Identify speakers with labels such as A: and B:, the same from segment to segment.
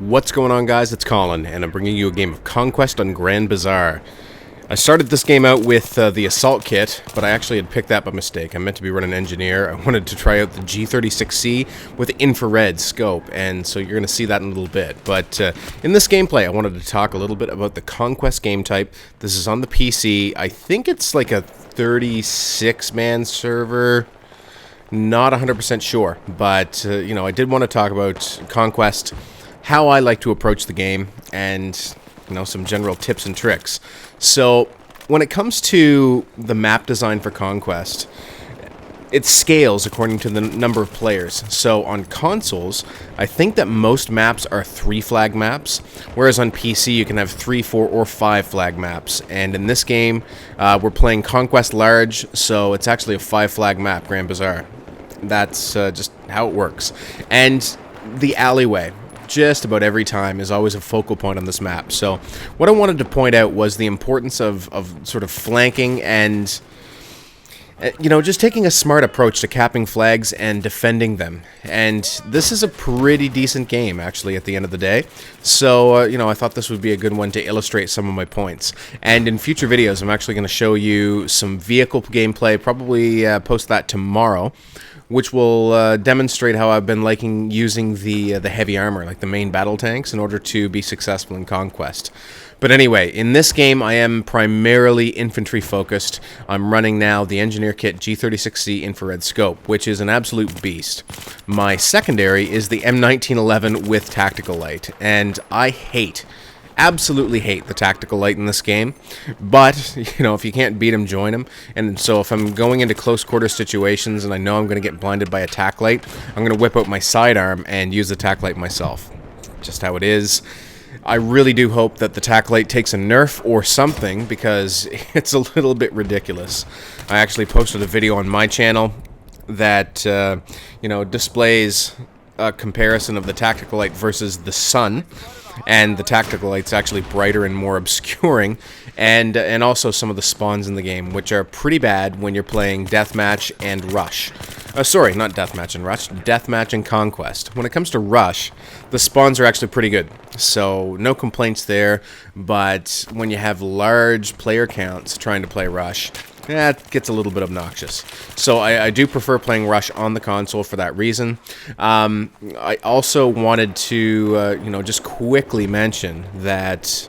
A: What's going on, guys? It's Colin, and I'm bringing you a game of Conquest on Grand Bazaar. I started this game out with the Assault Kit, but I actually had picked that by mistake. I meant to be running Engineer. I wanted to try out the G36C with infrared scope, and so you're going to see that in a little bit. But in this gameplay, I wanted to talk a little bit about the Conquest game type. This is on the PC. I think it's like a 36-man server. Not 100% sure, but you know, I did want to talk about Conquest, how I like to approach the game, and you know, some general tips and tricks. So when it comes to the map design for Conquest, it scales according to the number of players. So on consoles, I think that most maps are 3 flag maps, whereas on PC you can have 3, 4, or 5 flag maps. And in this game, we're playing Conquest Large, so it's actually a 5 flag map, Grand Bazaar. That's just how it works. And the alleyway, just about every time, is always a focal point on this map. So what I wanted to point out was the importance of sort of flanking and, you know, just taking a smart approach to capping flags and defending them. And this is a pretty decent game, actually, at the end of the day. So, you know, I thought this would be a good one to illustrate some of my points. And in future videos, I'm actually going to show you some vehicle gameplay, probably post that tomorrow, which will demonstrate how I've been liking using the heavy armor, like the main battle tanks, in order to be successful in Conquest. But anyway, in this game, I am primarily infantry focused. I'm running now the Engineer Kit G36C infrared scope, which is an absolute beast. My secondary is the M1911 with tactical light, and I absolutely hate the tactical light in this game, but you know, if you can't beat them, join them. And so if I'm going into close quarter situations and I know I'm going to get blinded by a tac light, I'm going to whip out my sidearm and use the tac light myself. Just how it is. I really do hope that the tac light takes a nerf or something, because it's a little bit ridiculous. I actually posted a video on my channel that you know, displays a comparison of the tactical light versus the sun. And the tactical light's actually brighter and more obscuring, and also some of the spawns in the game, which are pretty bad when you're playing Deathmatch and Rush. Sorry, not Deathmatch and Rush, Deathmatch and Conquest. When it comes to Rush, the spawns are actually pretty good, so no complaints there, but when you have large player counts trying to play Rush, that gets a little bit obnoxious. So I do prefer playing Rush on the console for that reason. I also wanted to, you know, just quickly mention that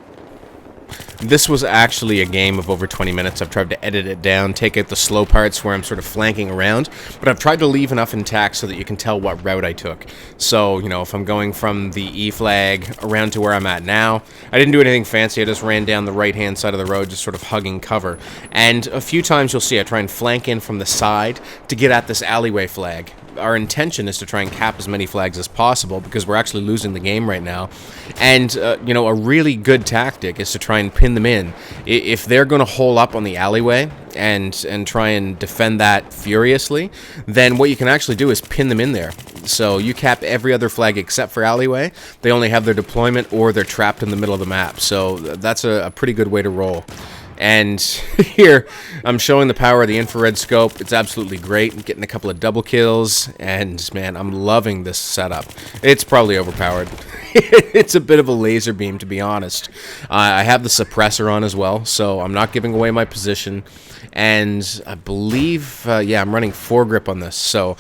A: this was actually a game of over 20 minutes. I've tried to edit it down, take out the slow parts where I'm sort of flanking around, but I've tried to leave enough intact so that you can tell what route I took. So, you know, if I'm going from the E flag around to where I'm at now, I didn't do anything fancy. I just ran down the right-hand side of the road, just sort of hugging cover. And a few times you'll see I try and flank in from the side to get at this alleyway flag. Our intention is to try and cap as many flags as possible, because we're actually losing the game right now. And, you know, a really good tactic is to try and pin them in. If they're going to hole up on the alleyway and try and defend that furiously, then what you can actually do is pin them in there. So you cap every other flag except for alleyway. They only have their deployment, or they're trapped in the middle of the map. So that's a pretty good way to roll. And here, I'm showing the power of the infrared scope. It's absolutely great. I'm getting a couple of double kills, and man, I'm loving this setup. It's probably overpowered. It's a bit of a laser beam, to be honest. I have the suppressor on as well, so I'm not giving away my position. And I believe, yeah, I'm running foregrip on this. So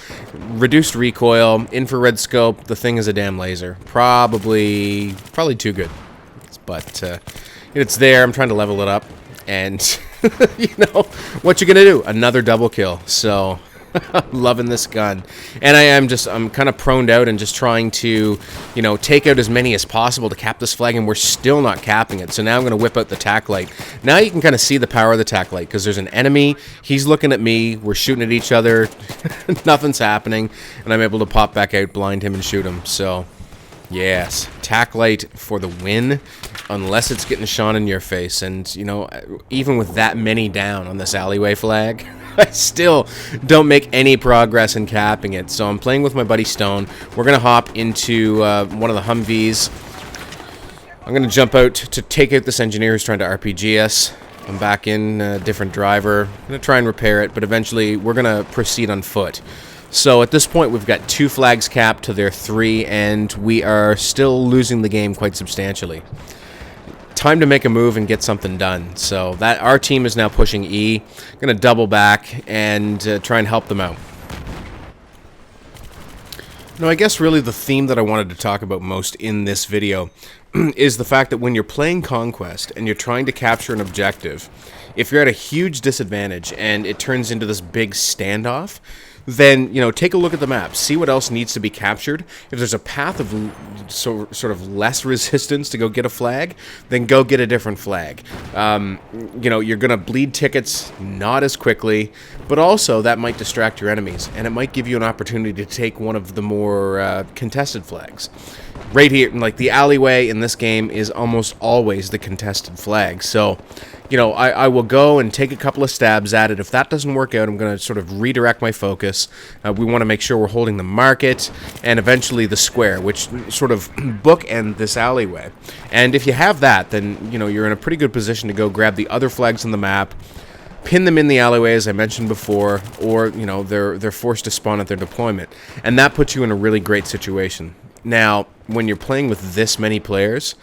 A: reduced recoil, infrared scope. The thing is a damn laser. Probably too good. But it's there. I'm trying to level it up. And, you know, what you gonna do? Another double kill. So, loving this gun. And I'm kind of proned out and just trying to, you know, take out as many as possible to cap this flag, and we're still not capping it. So now I'm gonna whip out the tac light. Now you can kind of see the power of the tac light, because there's an enemy, he's looking at me, we're shooting at each other, nothing's happening, and I'm able to pop back out, blind him, and shoot him. So, yes, tac light for the win, unless it's getting shone in your face. And, you know, even with that many down on this alleyway flag, I still don't make any progress in capping it. So I'm playing with my buddy Stone. We're going to hop into one of the Humvees. I'm going to jump out to take out this engineer who's trying to RPG us. I'm back in a different driver. I'm going to try and repair it, but eventually we're going to proceed on foot. So at this point, we've got 2 flags capped to their 3, and we are still losing the game quite substantially. Time to make a move and get something done. So that our team is now pushing E. Going to double back and try and help them out. Now, I guess really the theme that I wanted to talk about most in this video is the fact that when you're playing Conquest and you're trying to capture an objective, if you're at a huge disadvantage and it turns into this big standoff, then, take a look at the map. See what else needs to be captured. If there's a path of sort of less resistance to go get a flag, then go get a different flag. You're going to bleed tickets not as quickly, but also that might distract your enemies, and it might give you an opportunity to take one of the more contested flags. Right here, like the alleyway in this game is almost always the contested flag. So, I will go and take a couple of stabs at it. If that doesn't work out, I'm going to sort of redirect my focus. We want to make sure we're holding the market and eventually the square, which sort of bookend this alleyway. And if you have that, then, you're in a pretty good position to go grab the other flags on the map, pin them in the alleyway, as I mentioned before, or, they're forced to spawn at their deployment. And that puts you in a really great situation. Now, when you're playing with this many players,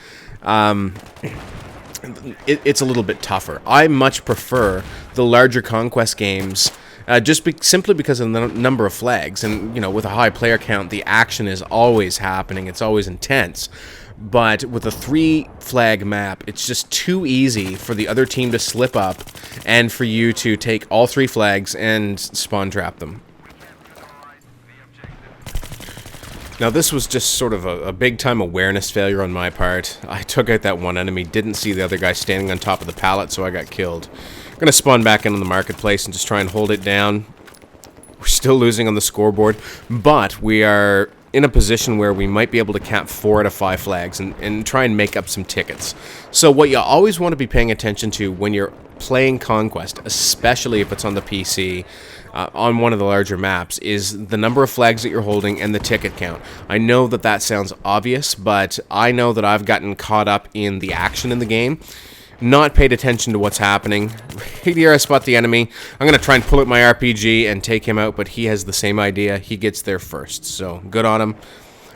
A: it's a little bit tougher. I much prefer the larger Conquest games, simply because of the number of flags. And, with a high player count, the action is always happening. It's always intense. But with a 3-flag map, it's just too easy for the other team to slip up and for you to take all 3 flags and spawn trap them. Now, this was just sort of a big-time awareness failure on my part. I took out that one enemy, didn't see the other guy standing on top of the pallet, so I got killed. I'm going to spawn back into the marketplace and just try and hold it down. We're still losing on the scoreboard, but we are in a position where we might be able to cap 4 out of 5 flags and try and make up some tickets. So what you always want to be paying attention to when you're playing Conquest, especially if it's on the PC, on one of the larger maps, is the number of flags that you're holding and the ticket count. I know that that sounds obvious, but I know that I've gotten caught up in the action in the game, not paid attention to what's happening. Right here I spot the enemy. I'm going to try and pull out my RPG and take him out, but he has the same idea. He gets there first, so good on him.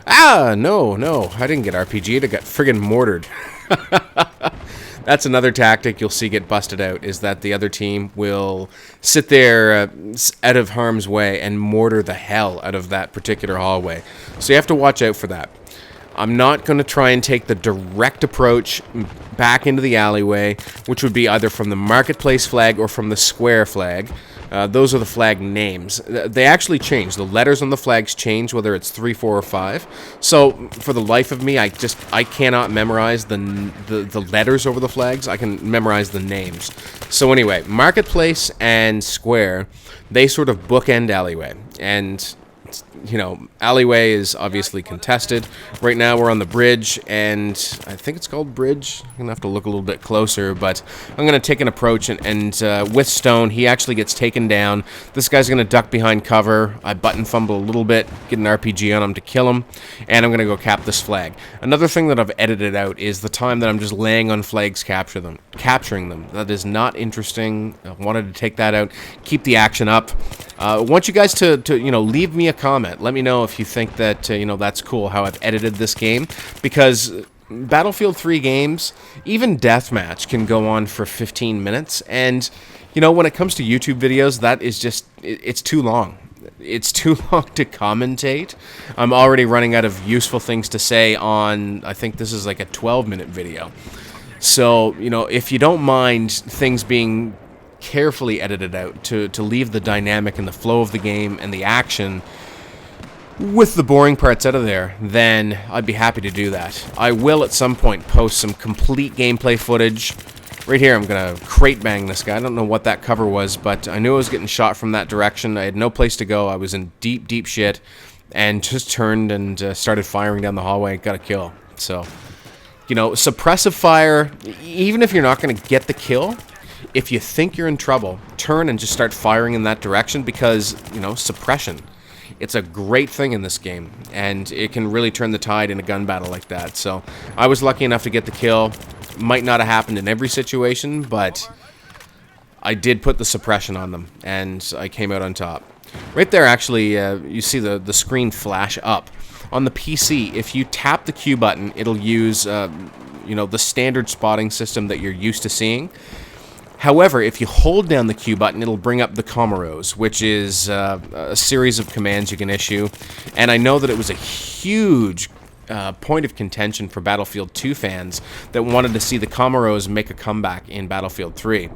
A: No, I didn't get RPG'd. I got friggin' mortared. That's another tactic you'll see get busted out, is that the other team will sit there out of harm's way and mortar the hell out of that particular hallway. So you have to watch out for that. I'm not going to try and take the direct approach back into the alleyway, which would be either from the marketplace flag or from the square flag. Those are the flag names. They actually change. The letters on the flags change, whether it's 3, 4, or 5. So for the life of me, I cannot memorize the letters over the flags. I can memorize the names. So anyway, marketplace and square, they sort of bookend alleyway. And alleyway is obviously contested. Right now we're on the bridge, and I think it's called bridge. I'm going to have to look a little bit closer, but I'm going to take an approach, and with Stone, he actually gets taken down. This guy's going to duck behind cover. I button fumble a little bit, get an RPG on him to kill him, and I'm going to go cap this flag. Another thing that I've edited out is the time that I'm just laying on flags capturing them. That is not interesting. I wanted to take that out, keep the action up. I want you guys to leave me a comment. Let me know if you think that that's cool how I've edited this game, because Battlefield 3 games, even deathmatch, can go on for 15 minutes, and when it comes to YouTube videos, that is just it's too long. It's too long to commentate. I'm already running out of useful things to say on, I think this is like a 12-minute video. So, if you don't mind things being carefully edited out to leave the dynamic and the flow of the game and the action with the boring parts out of there, then I'd be happy to do that. I will at some point post some complete gameplay footage. Right here, I'm going to crate bang this guy. I don't know what that cover was, but I knew I was getting shot from that direction. I had no place to go. I was in deep, deep shit, and just turned and started firing down the hallway and got a kill. So, suppressive fire, even if you're not going to get the kill, if you think you're in trouble, turn and just start firing in that direction, because, suppression. It's a great thing in this game, and it can really turn the tide in a gun battle like that. So I was lucky enough to get the kill. Might not have happened in every situation, but I did put the suppression on them, and I came out on top. Right there, actually, you see the screen flash up. On the PC, if you tap the Q button, it'll use, you know, the standard spotting system that you're used to seeing. However, if you hold down the Q button, it'll bring up the Comoros, which is a series of commands you can issue. And I know that it was a huge point of contention for Battlefield 2 fans that wanted to see the Comoros make a comeback in Battlefield 3.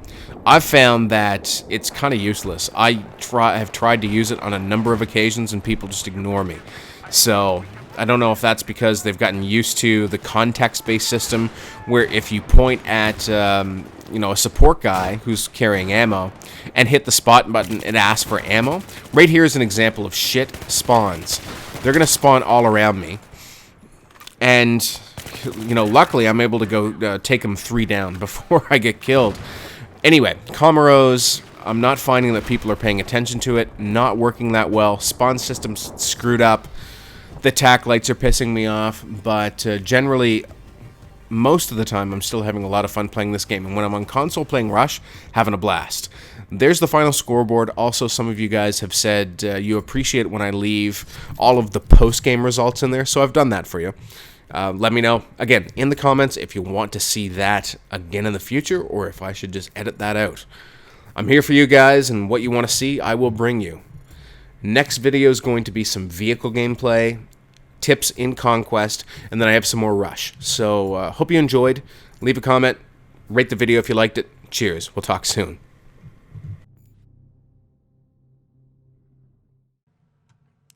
A: I've found that it's kind of useless. I have tried to use it on a number of occasions, and people just ignore me. So I don't know if that's because they've gotten used to the context-based system, where if you point at you know, a support guy who's carrying ammo and hit the spot button, it asks for ammo. Right here is an example of shit spawns. They're gonna spawn all around me, and you know, luckily I'm able to go take them 3 down before I get killed. Anyway, Comoros, I'm not finding that people are paying attention to it. Not working that well. Spawn system's screwed up. The tac lights are pissing me off, but generally, most of the time, I'm still having a lot of fun playing this game. And when I'm on console playing Rush, having a blast. There's the final scoreboard. Also, some of you guys have said you appreciate it when I leave all of the post-game results in there, so I've done that for you. Let me know, again, in the comments if you want to see that again in the future, or if I should just edit that out. I'm here for you guys, and what you want to see, I will bring you. Next video is going to be some vehicle gameplay, tips in Conquest, and then I have some more Rush. So, hope you enjoyed. Leave a comment, rate the video if you liked it. Cheers. We'll talk soon.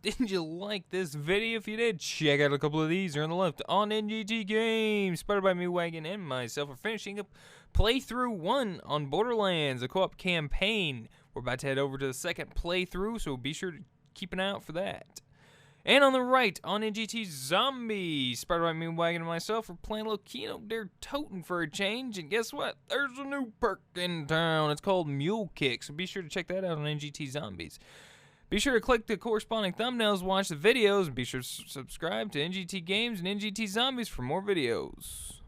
B: Did you like this video? If you did, check out a couple of these here on the left on NGT Games. Started by me, Wagon, and myself. We're finishing up playthrough 1 on Borderlands, a co-op campaign. We're about to head over to the second playthrough, so be sure to keep an eye out for that. And on the right, on NGT Zombies, started by me, Wagon, and myself, we're playing a little Kino Dare Toten for a change. And guess what? There's a new perk in town. It's called Mule Kick, so be sure to check that out on NGT Zombies. Be sure to click the corresponding thumbnails, watch the videos, and be sure to subscribe to NGT Games and NGT Zombies for more videos.